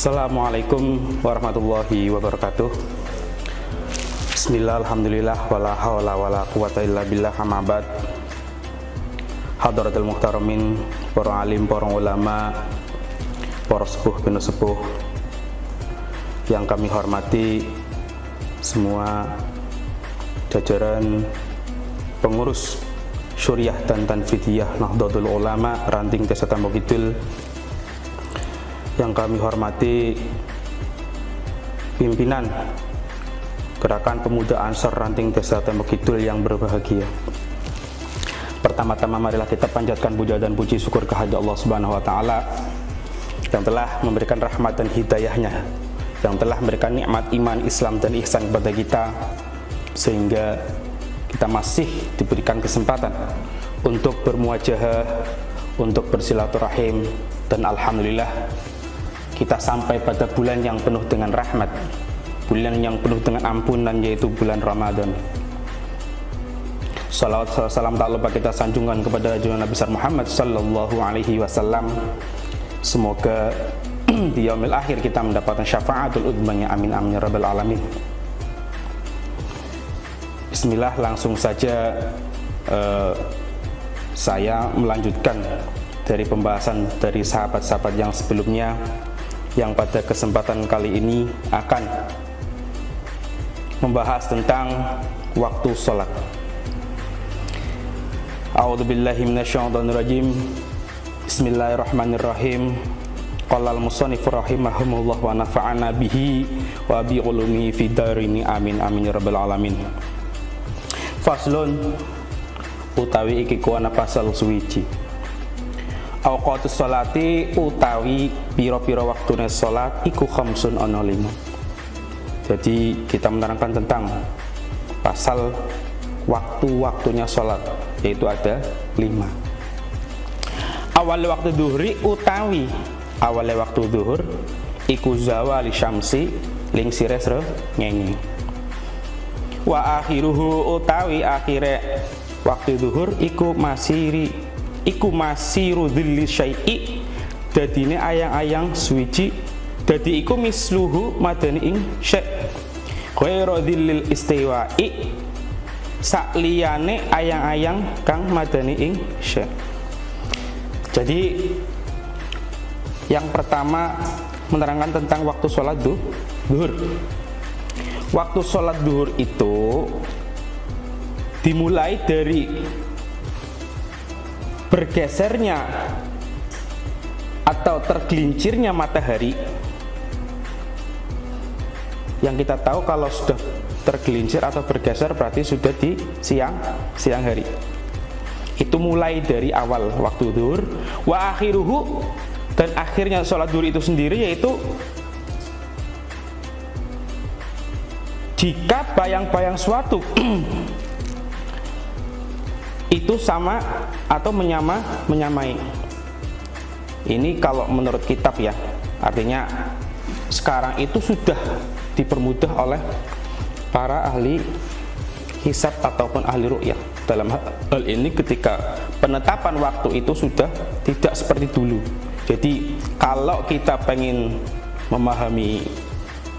Assalamualaikum warahmatullahi wabarakatuh. Bismillah, alhamdulillah, wala hawla wala quwata illa billah, amma ba'd. Hadratul muhtaramin, para alim, para ulama, para sepuh bin sepuh yang kami hormati, semua jajaran pengurus syuriah dan tanfidiyah Nahdlatul Ulama Ranting Desa Tembok Kidul, yang kami hormati pimpinan Gerakan Pemuda Ansor Ranting Desa Tembok Kidul yang berbahagia. Pertama-tama marilah kita panjatkan puja dan puji syukur kehadirat Allah Subhanahu wa taala yang telah memberikan rahmat dan hidayahnya, yang telah memberikan nikmat iman, Islam dan ihsan kepada kita, sehingga kita masih diberikan kesempatan untuk bermuajahah, untuk bersilaturahim, dan alhamdulillah kita sampai pada bulan yang penuh dengan rahmat, bulan yang penuh dengan ampunan, yaitu bulan Ramadan. Salawat salam tak lupa kita sanjungkan kepada junjungan Nabi besar Muhammad sallallahu alaihi wasallam. Semoga di yaumil akhir kita mendapatkan syafaatul udmanya, amin amin ya rabbal alamin. Bismillah, langsung saja saya melanjutkan dari pembahasan dari sahabat-sahabat yang sebelumnya, yang pada kesempatan kali ini akan membahas tentang waktu sholat. A'udzubillahi minasyaitonirrajim. Bismillahirrahmanirrahim. Qala al-musannif rahimahumullah wa nafa'ana bihi wa bi ulumihi fid darini, amin amin ya rabbal alamin. Faslun, utawi iki kuwana pasal suwiji. Awqatus sholati, utawi piro-piro waktune sholat iku khamsun ana 5. Jadi kita menerangkan tentang pasal waktu-waktunya sholat, yaitu ada 5. Awal waktu duhri, utawi awal waktu duhur iku zawali syamsi ling sires ngengi. Wa akhiruhu, utawi akhire waktu duhur iku masiru dhilli syai'i, dadine ayang-ayang suwiji, dadi iku misluhu madani ing syai' ghairu dhillil istiwa'i, sakliyane ayang-ayang kang madani ing syai'. Jadi yang pertama menerangkan tentang waktu sholat duhur. Waktu sholat duhur itu dimulai dari bergesernya atau tergelincirnya matahari. Yang kita tahu kalau sudah tergelincir atau bergeser berarti sudah di siang hari. Itu mulai dari awal waktu zuhur. Wa akhiruhu, dan akhirnya sholat zuhur itu sendiri yaitu jika bayang-bayang suatu itu sama atau menyamai. Ini kalau menurut kitab ya, artinya sekarang itu sudah dipermudah oleh para ahli hisab ataupun ahli ru'yah. Dalam hal ini ketika penetapan waktu itu sudah tidak seperti dulu. Jadi kalau kita pengen memahami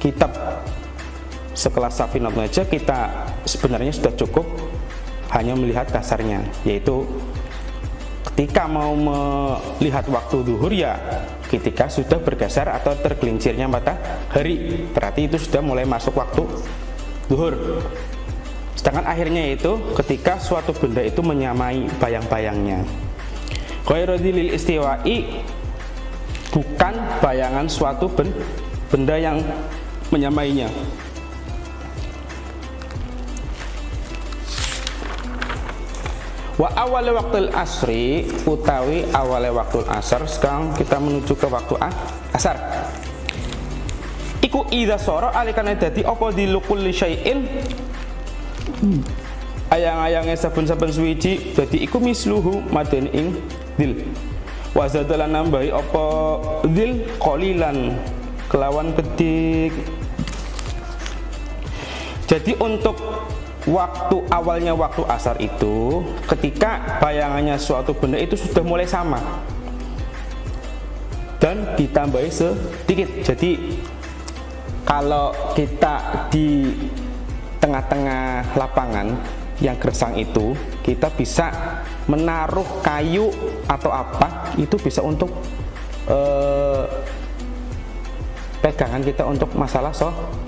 kitab sekelas Safinah aja, kita sebenarnya sudah cukup hanya melihat kasarnya, yaitu ketika mau melihat waktu duhur ya ketika sudah bergeser atau tergelincirnya matahari, berarti itu sudah mulai masuk waktu duhur. Sedangkan akhirnya itu ketika suatu benda itu menyamai bayang-bayangnya. Ghairu dzilil istiwa'i, bukan bayangan suatu benda yang menyamainya. Wa awal waktu asri, utawi awal waktu asar. Sekarang kita menuju ke waktu asar. Iku idza sara alikane dadi apa dilukul syai'in, ayang-ayange saben-saben suwiji dadi iku misluhu madani ing dil. Wa zadalan nambahi apa dil qalilan kelawan kedik. Jadi untuk waktu awalnya waktu asar itu ketika bayangannya suatu benda itu sudah mulai sama. dan ditambahi sedikit. Jadi kalau kita di tengah-tengah lapangan yang gersang itu, kita bisa menaruh kayu atau apa, itu bisa untuk pegangan kita untuk masalah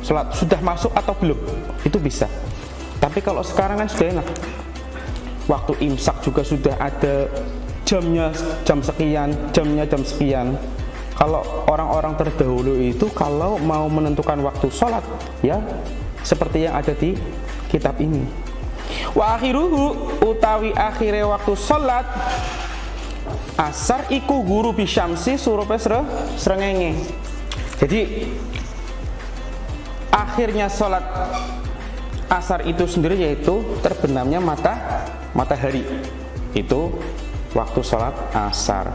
sholat sudah masuk atau belum, itu bisa. Tapi kalau sekarang kan sudah enak, waktu imsak juga sudah ada jamnya, jam sekian, jamnya jam sekian. Kalau orang-orang terdahulu itu kalau mau menentukan waktu sholat, ya seperti yang ada di kitab ini. Wa akhiruhu utawi akhire waktu sholat asar iku guru bisyamsi surupe srengenge. Jadi akhirnya sholat asar itu sendiri yaitu terbenamnya matahari, itu waktu sholat asar.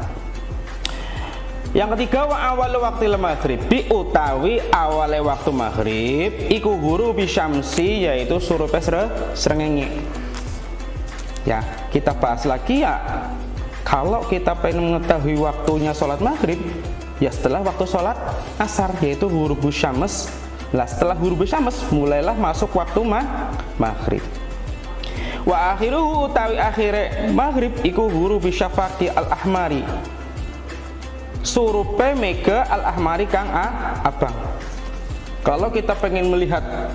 Yang ketiga, wa awal waktu maghrib utawi awale waktu maghrib iku guru bisyamsi yaitu surupe srengenge. Ya, kita bahas lagi ya, kalau kita pengen mengetahui waktunya sholat maghrib ya setelah waktu sholat asar yaitu huruf syams. Nah, setelah huruf syams mulailah masuk waktu maghrib. Wa akhiruhu utawi akhire maghrib iku huruf syafaqi al-ahmari surupe mega al-ahmari kang abang. Kalau kita pengen melihat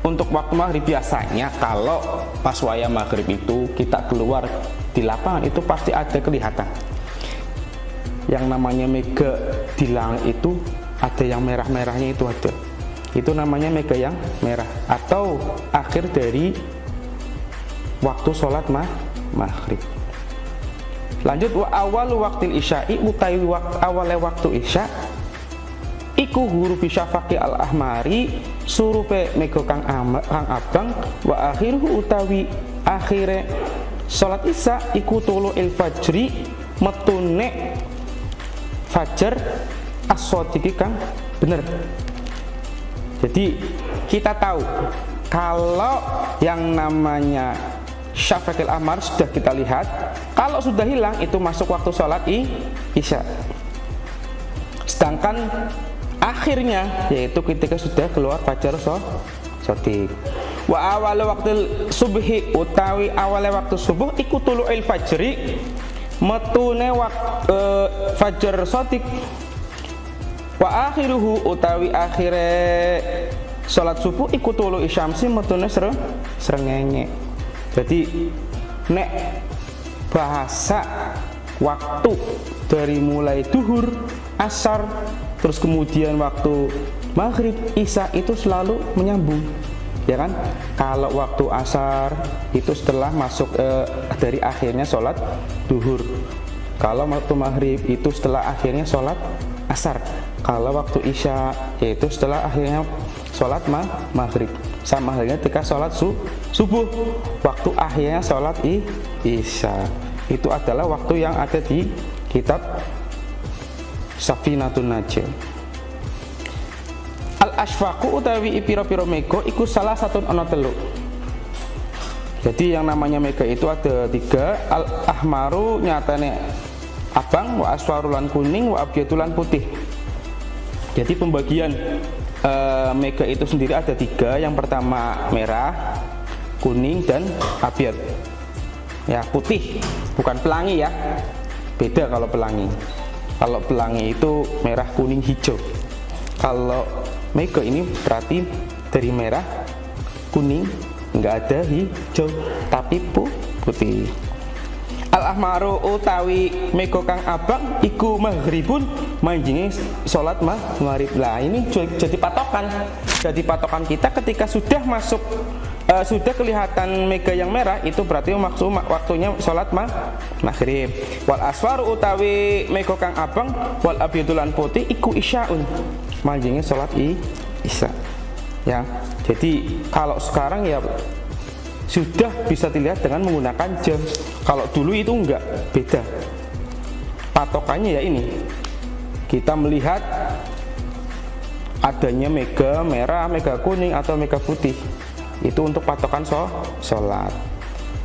untuk waktu maghrib, biasanya kalau pas waya maghrib itu kita keluar di lapangan itu pasti ada kelihatan yang namanya mega di langit, itu ada yang merah-merahnya, itu ada, itu namanya mega yang merah atau akhir dari waktu sholat maghrib. Lanjut, wa awal waktil isya'i utawi awale waktu isya iku huruf syafaqi al ahmari surupe mega kang abang. Wa akhiruhu utawi akhire salat isya iku tulu il fajri metune fajar as-shadiqi kang bener. Jadi kita tahu kalau yang namanya syafaqil ahmar sudah kita lihat, kalau sudah hilang itu masuk waktu sholat isya. Sedangkan akhirnya yaitu ketika sudah keluar fajar shadiq. Wa awal waktu subhi utawi awale waktu subuh iku tulu'il fajri metune fajar shadiq. Wa akhiruhu utawi akhire sholat subuh iku tulu'i syamsi metune srengenge. Jadi nek bahasa waktu dari mulai duhur, asar, terus kemudian waktu maghrib, isya itu selalu menyambung, ya kan? Kalau waktu asar itu setelah masuk dari akhirnya sholat duhur. Kalau waktu maghrib itu setelah akhirnya sholat asar. Kalau waktu isya yaitu setelah akhirnya sholat maghrib. Sama halnya ketika sholat subuh, waktu akhirnya sholat isya. Itu adalah waktu yang ada di kitab Safinatun Najm. Al-asfaqu utawi piro-piro mega iku salah satu ana telu. Jadi yang namanya mega itu ada 3. Al-ahmaru nyatane abang, wa aswarulan kuning, wa abyatulan putih. Jadi pembagian mega itu sendiri ada 3. Yang pertama merah, kuning, dan abyad. Ya, putih, bukan pelangi ya. Beda kalau pelangi. Kalau pelangi itu merah, kuning, hijau. Kalau mega ini berarti dari merah, kuning, nggak ada hijau, tapi putih. Al-ahmaru utawi mega kang abang iku maghribun manjinge salat maghrib. Lah ini jadi patokan. Jadi patokan kita ketika sudah masuk sudah kelihatan mega yang merah itu berarti maksud waktunya salat maghrib. Wal aswaru utawi mega kang abang wal abyadulan putih iku isyaun manjinge salat isya. Ya. Jadi kalau sekarang ya sudah bisa dilihat dengan menggunakan jam. Kalau dulu itu enggak, beda. Patokannya ya ini. Kita melihat adanya mega merah, mega kuning atau mega putih. Itu untuk patokan sholat.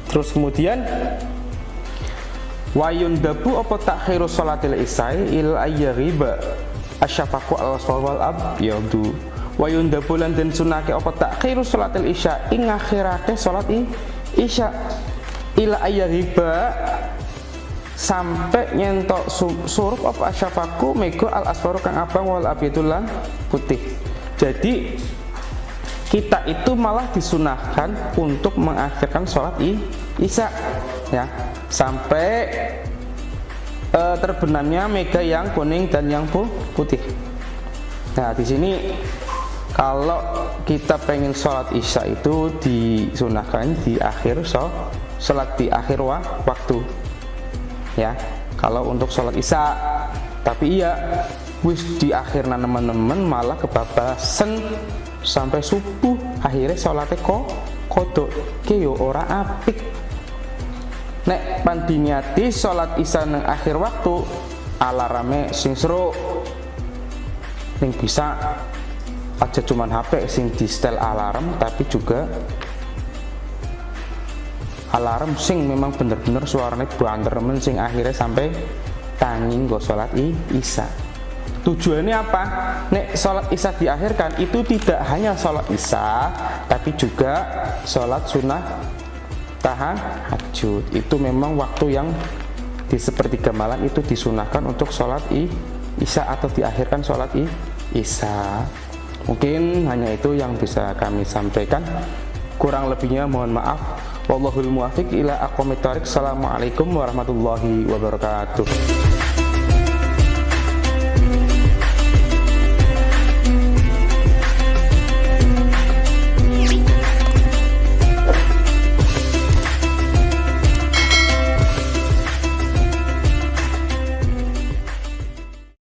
Terus kemudian Wa yundabu apa takhiru sholatil isai il ayyaghiba asyafaqu al-asfar wal abyadu. Wa yundabu lan den sunake apa takhiru sholatil isya ing ngakhirake salat isya ila ayyaghiba sampai nyentok surup apa asyafaku mego al asfaru kang abang wal abyadul lan putih. Jadi kita itu malah disunahkan untuk mengakhirkan sholat isya ya sampai terbenamnya mega yang kuning dan yang putih. Nah di sini kalau kita pengen sholat isya itu disunahkan di akhir sholat di akhir waktu ya kalau untuk sholat isya. Tapi iya wis di akhir teman-teman malah kebabasan sampai subuh akhirnya sholatnya kodok keyo ora apik. Nek pandiniati sholat isya nang akhir waktu alarmnya sing seru yang bisa aja cuman HP sing di setel alarm, tapi juga alarm sing memang bener-bener suaranya banter sing akhirnya sampai tanging go sholat isya. Tujuannya apa? Nek sholat isya diakhirkan itu tidak hanya sholat isya, tapi juga sholat sunnah tahajud. Itu memang waktu yang di sepertiga malam itu disunahkan untuk sholat isya atau diakhirkan sholat isya. Mungkin hanya itu yang bisa kami sampaikan. Kurang lebihnya mohon maaf. Wallahul muwaffiq ila aqwamit thoriq. Assalamualaikum warahmatullahi wabarakatuh.